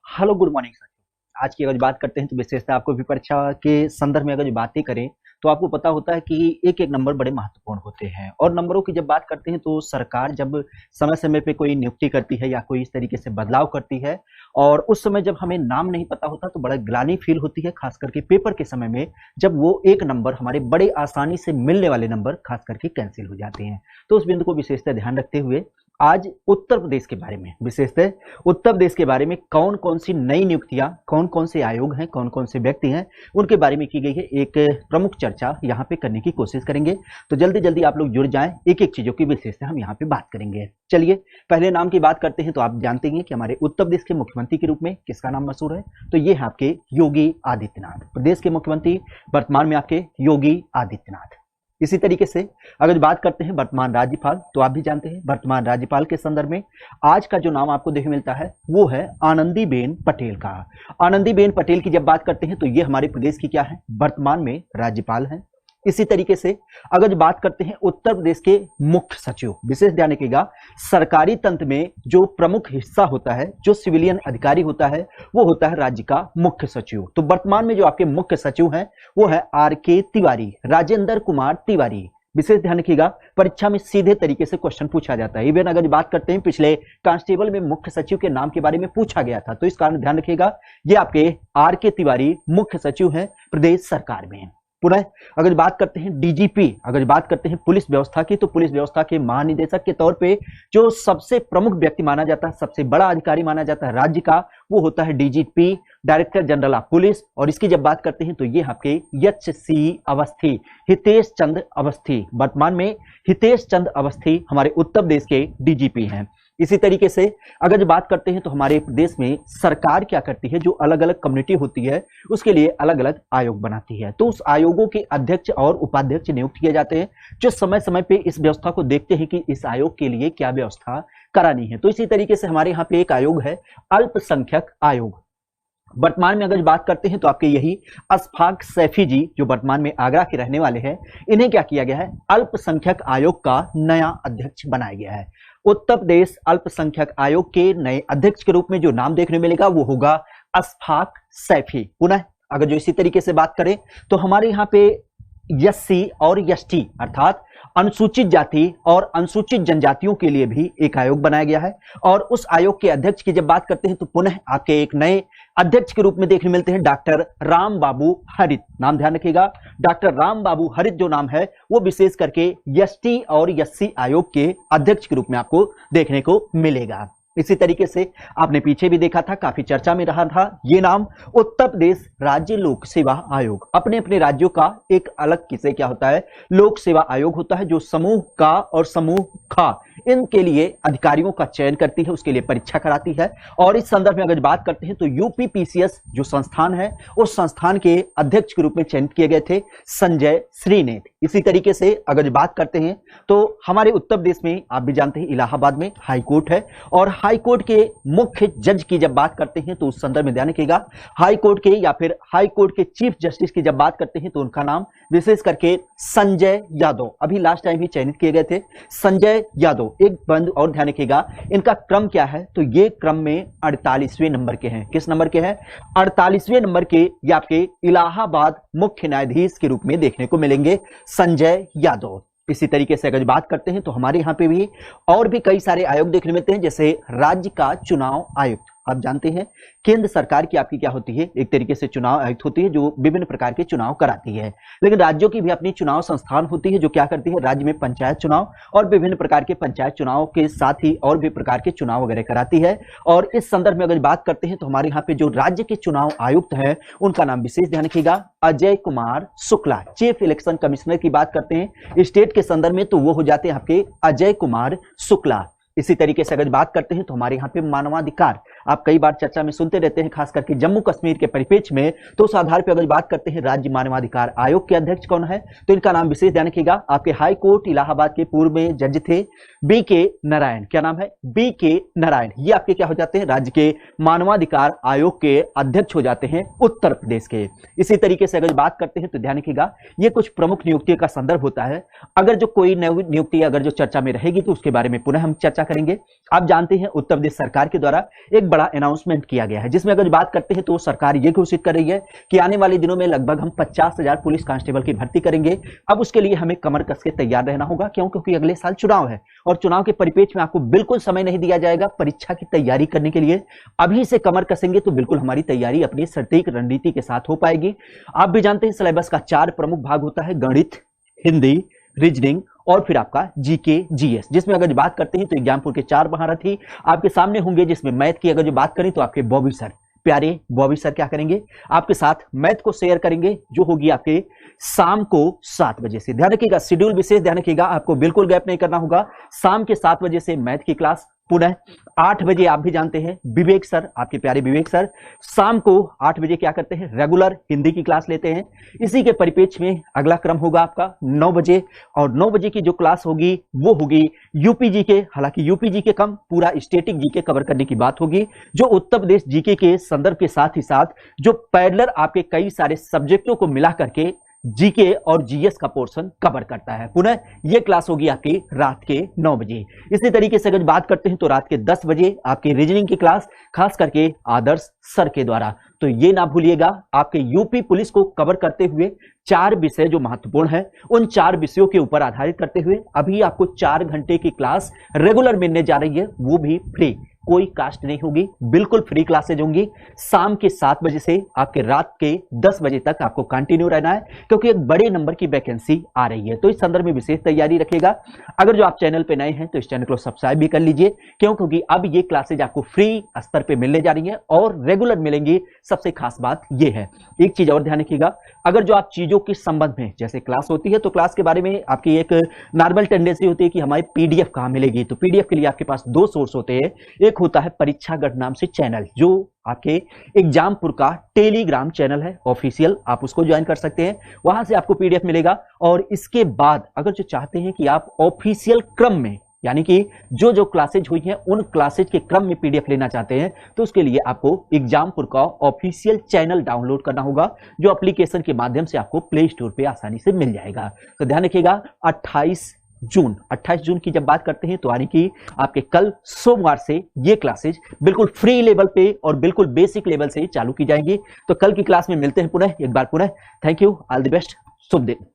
Hello good morning साथियों। आज की अगर बात करते हैं तो विशेषतः आपको भी परीक्षा के संदर्भ में अगर जो बातें करें तो आपको पता होता है कि एक एक नंबर बड़े महत्वपूर्ण होते हैं। और नंबरों की जब बात करते हैं तो सरकार जब समय समय पे कोई नियुक्ति करती है या कोई इस तरीके से बदलाव करती है और उस समय जब हमें नाम नहीं पता होता तो बड़ा ग्लानि फील होती है, खास करके पेपर के समय में जब वो एक नंबर हमारे बड़े आसानी से मिलने वाले नंबर खास करके कैंसिल हो जाते हैं। तो उस बिंदु को विशेषतः ध्यान रखते हुए आज उत्तर प्रदेश के बारे में, विशेषतः उत्तर प्रदेश के बारे में कौन कौन सी नई नियुक्तियां, कौन कौन से आयोग हैं, कौन कौन से व्यक्ति हैं, उनके बारे में की गई है एक प्रमुख चर्चा यहाँ पे करने की कोशिश करेंगे। तो जल्दी जल्दी आप लोग जुड़ जाएं, एक एक चीजों की विशेषता हम यहाँ पे बात करेंगे। चलिए पहले नाम की बात करते हैं। तो आप जानते हैं कि हमारे उत्तर प्रदेश के मुख्यमंत्री के रूप में किसका नाम मशहूर है, तो ये है आपके योगी आदित्यनाथ। प्रदेश के मुख्यमंत्री वर्तमान में आपके योगी आदित्यनाथ। इसी तरीके से अगर बात करते हैं वर्तमान राज्यपाल, तो आप भी जानते हैं वर्तमान राज्यपाल के संदर्भ में आज का जो नाम आपको देखने मिलता है वो है आनंदीबेन पटेल का। आनंदीबेन पटेल की जब बात करते हैं तो ये हमारे प्रदेश की क्या है, वर्तमान में राज्यपाल है। इसी तरीके से अगर बात करते हैं उत्तर प्रदेश के मुख्य सचिव, विशेष ध्यान रखिएगा सरकारी तंत्र में जो प्रमुख हिस्सा होता है, जो सिविलियन अधिकारी होता है, वो होता है राज्य का मुख्य सचिव। तो वर्तमान में जो आपके मुख्य सचिव हैं वो है आर.के. तिवारी, राजेंद्र कुमार तिवारी। विशेष ध्यान रखिएगा परीक्षा में सीधे तरीके से क्वेश्चन पूछा जाता है। इवन अगर बात करते हैं पिछले कांस्टेबल में मुख्य सचिव के नाम के बारे में पूछा गया था, तो इस कारण ध्यान रखिएगा ये आपके आर.के. तिवारी मुख्य सचिव हैं प्रदेश सरकार में। पुनः अगर बात करते हैं डीजीपी, अगर बात करते हैं पुलिस व्यवस्था की, तो पुलिस व्यवस्था के महानिदेशक के तौर पे जो सबसे प्रमुख व्यक्ति माना जाता है, सबसे बड़ा अधिकारी माना जाता है राज्य का, वो होता है DGP, director general of police. और इसकी जब बात करते हैं तो ये आपके एच.सी. अवस्थी, हितेश चंद्र अवस्थी। वर्तमान में हितेश चंद्र अवस्थी हमारे उत्तर प्रदेश के डीजीपी हैं। इसी तरीके से अगर बात करते हैं तो हमारे प्रदेश में सरकार क्या करती है, जो अलग अलग कम्युनिटी होती है उसके लिए अलग अलग आयोग बनाती है। तो उस आयोगों के अध्यक्ष और उपाध्यक्ष नियुक्त किए जाते हैं, जो समय समय पे इस व्यवस्था को देखते हैं कि इस आयोग के लिए क्या व्यवस्था करानी है। तो इसी तरीके से हमारे यहाँ पे एक आयोग है अल्पसंख्यक आयोग। वर्तमान में अगर बात करते हैं तो आपके यही अशफाक सैफी जी, जो वर्तमान में आगरा के रहने वाले हैं, इन्हें क्या किया गया है, अल्पसंख्यक आयोग का नया अध्यक्ष बनाया गया है। उत्तर प्रदेश अल्पसंख्यक आयोग के नए अध्यक्ष के रूप में जो नाम देखने मिलेगा वो होगा अशफाक सैफी। पुनः अगर जो इसी तरीके से बात करें तो हमारे यहाँ पे एससी और एसटी अर्थात अनुसूचित जाति और अनुसूचित जनजातियों के लिए भी एक आयोग बनाया गया है। और उस आयोग के अध्यक्ष की जब बात करते हैं तो पुनः आपके एक नए अध्यक्ष के रूप में देखने मिलते हैं डॉक्टर राम बाबू हरित। नाम ध्यान रखिएगा, डॉक्टर राम बाबू हरित जो नाम है वो विशेष करके एसटी और एससी आयोग के अध्यक्ष के रूप में आपको देखने को मिलेगा। इसी तरीके से आपने पीछे भी देखा था, काफी चर्चा में रहा था ये नाम, उत्तर प्रदेश राज्य लोक सेवा आयोग। अपने अपने राज्यों का एक अलग किसे क्या होता है, लोक सेवा आयोग होता है, जो समूह का और समूह खा इनके लिए अधिकारियों का चयन करती है, उसके लिए परीक्षा कराती है। और इस संदर्भ में अगर बात करते हैं तो यूपीपीसीएस जो संस्थान है उस संस्थान के अध्यक्ष के रूप में चयनित किए गए थे संजय श्रीनेत। इसी तरीके से अगर बात करते हैं तो हमारे उत्तर प्रदेश में आप भी जानते हैं इलाहाबाद में हाई कोर्ट है, और हाई कोर्ट के मुख्य जज की जब बात करते हैं तो उस संदर्भ में ध्यान रखिएगा हाई कोर्ट के या फिर हाई कोर्ट के चीफ जस्टिस की जब बात करते हैं तो उनका नाम विशेष करके संजय यादव, अभी लास्ट टाइम भी चयनित किए गए थे संजय यादव। एक बंद और ध्यान रखिएगा इनका क्रम क्या है, तो ये क्रम में 48वें नंबर के हैं। किस नंबर के हैं, 48वें नंबर के। ये आपके इलाहाबाद मुख्य न्यायाधीश के रूप में देखने को मिलेंगे संजय यादव। इसी तरीके से अगर बात करते हैं तो हमारे यहाँ पे भी और भी कई सारे आयोग देखने मिलते हैं, जैसे राज्य का चुनाव आयुक्त। आप जानते हैं केंद्र सरकार की आपकी क्या होती है, एक तरीके से चुनाव आयुक्त होती है जो विभिन्न प्रकार के चुनाव कराती है। लेकिन राज्यों की भी अपनी चुनाव संस्थान होती है जो क्या करती है, राज्य में पंचायत चुनाव और विभिन्न प्रकार के पंचायत चुनाव के साथ ही और भी प्रकार के चुनाव वगैरह कराती है। और इस संदर्भ में अगर बात करते हैं तो हमारे यहाँ पे जो राज्य के चुनाव आयुक्त है उनका नाम विशेष ध्यान रखिएगा Ajay Kumar Shukla. Chief election commissioner की बात करते हैं स्टेट के संदर्भ में तो वो हो जाते हैं आपके अजय कुमार शुक्ला। इसी तरीके से अगर बात करते हैं तो हमारे यहाँ पे मानवाधिकार आप कई बार चर्चा में सुनते रहते हैं, खास करके जम्मू कश्मीर के परिप्रेक्ष्य में। तो उस आधार पर अगर बात करते हैं राज्य मानवाधिकार आयोग के अध्यक्ष कौन है, तो इनका नाम विशेष ध्यान रखिएगा आपके हाई कोर्ट इलाहाबाद के पूर्व में जज थे बी.के. नारायण। क्या नाम है, बी.के. नारायण। ये आपके क्या हो जाते हैं, राज्य के मानवाधिकार आयोग के अध्यक्ष हो जाते हैं उत्तर प्रदेश के। इसी तरीके से अगर बात करते हैं तो ध्यान रखिएगा ये कुछ प्रमुख नियुक्तियों का संदर्भ होता है। अगर जो कोई नई नियुक्ति अगर जो चर्चा में रहेगी तो उसके बारे में पुनः हम चर्चा करेंगे। आप जानते हैं उत्तर प्रदेश सरकार के द्वारा एक एक बड़ा अनाउंसमेंट किया गया है, जिसमें अगर बात करते हैं तो सरकार ये घोषित कर रही है कि आने वाले दिनों में लगभग हम 50,000 पुलिस कांस्टेबल की भर्ती करेंगे। अब उसके लिए हमें कमर कस के तैयार रहना होगा, क्यों? क्योंकि अगले साल चुनाव है और चुनाव के परिप्रेक्ष्य में आपको बिल्कुल समय नहीं दिया जाएगा परीक्षा की तैयारी करने के लिए। अभी से कमर कसेंगे तो बिल्कुल हमारी तैयारी अपनी सटीक रणनीति के साथ हो पाएगी। आप भी जानते हैं सिलेबस का 4 प्रमुख भाग होता है, गणित, हिंदी, रीजनिंग और फिर आपका जीके जीएस, जिसमें अगर बात करते हैं तो एग्जामपुर के 4 महारथी आपके सामने होंगे। जिसमें मैथ की अगर जो बात करें तो आपके बॉबी सर, प्यारे बॉबी सर क्या करेंगे, आपके साथ मैथ को शेयर करेंगे, जो होगी आपके शाम को 7 बजे से। ध्यान रखिएगा, शेड्यूल विशेष ध्यान रखिएगा, आपको बिल्कुल गैप नहीं करना होगा। शाम के 7 बजे से मैथ की क्लास, पुनः 8 बजे आप भी जानते हैं विवेक सर, आपके प्यारे विवेक सर शाम को 8 बजे क्या करते हैं, रेगुलर हिंदी की क्लास लेते हैं। इसी के परिप्रेक्ष्य में अगला क्रम होगा आपका 9 बजे, और 9 बजे की जो क्लास होगी वो होगी यूपीजी के। हालांकि यूपीजी के कम, पूरा स्टेटिक जीके कवर करने की बात होगी, जो उत्तर प्रदेश जीके के संदर्भ के साथ ही साथ जो पैरेलल आपके कई सारे सब्जेक्टों को मिला करके जीके और जीएस का पोर्शन कवर करता है। पुनः यह क्लास होगी आपकी रात के 9 बजे। इसी तरीके से अगर बात करते हैं तो रात के 10 बजे आपकी रीजनिंग की क्लास, खास करके आदर्श सर के द्वारा। तो ये ना भूलिएगा, आपके यूपी पुलिस को कवर करते हुए 4 विषय जो महत्वपूर्ण है, उन 4 विषयों के ऊपर आधारित करते हुए अभी आपको 4 घंटे की क्लास रेगुलर मिलने जा रही है, वो भी फ्री, कोई कास्ट नहीं होगी, बिल्कुल फ्री क्लासेज होंगी। शाम के 7 बजे से आपके रात के 10 बजे तक आपको कंटिन्यू रहना है, क्योंकि एक बड़े नंबर की वैकेंसी आ रही है। तो इस संदर्भ में विशेष तैयारी रखिएगा। अगर जो आप चैनल पे नए हैं तो इस चैनल को सब्सक्राइब भी कर लीजिए, क्यों? क्योंकि अब ये क्लासेज आपको फ्री स्तर पे मिलने जा रही हैं और रेगुलर मिलेंगी। सबसे खास बात ये है, एक चीज और ध्यान रखिएगा, अगर जो आप चीजों के संबंध में जैसे क्लास होती है तो क्लास के बारे में आपकी एक नॉर्मल टेंडेंसी होती है कि हमारी पीडीएफ कहां मिलेगी। तो पीडीएफ के लिए आपके पास 2 सोर्स होते हैं, एक होता है परीक्षागढ़ नाम से चैनल, जो आपके एग्जामपुर का टेलीग्राम चैनल है ऑफिशियल, आप उसको ज्वाइन कर सकते हैं, वहां से आपको पीडीएफ मिलेगा। और इसके बाद अगर जो चाहते हैं कि आप ऑफिशियल क्रम में, यानी कि जो जो क्लासेज हुई हैं उन क्लासेज के क्रम में पीडीएफ लेना चाहते हैं, तो उसके लिए आपको एग्जामपुर का ऑफिशियल चैनल डाउनलोड करना होगा, जो एप्लीकेशन के माध्यम से आपको प्ले स्टोर पे आसानी से मिल जाएगा। तो ध्यान रखिएगा, 28 जून की जब बात करते हैं तो यानी कि आपके कल सोमवार से ये क्लासेज बिल्कुल फ्री लेवल पे और बिल्कुल बेसिक लेवल से चालू की जाएंगी। तो कल की क्लास में मिलते हैं पुनः एक बार पुनः। Thank you, all the best, शुभ दिन।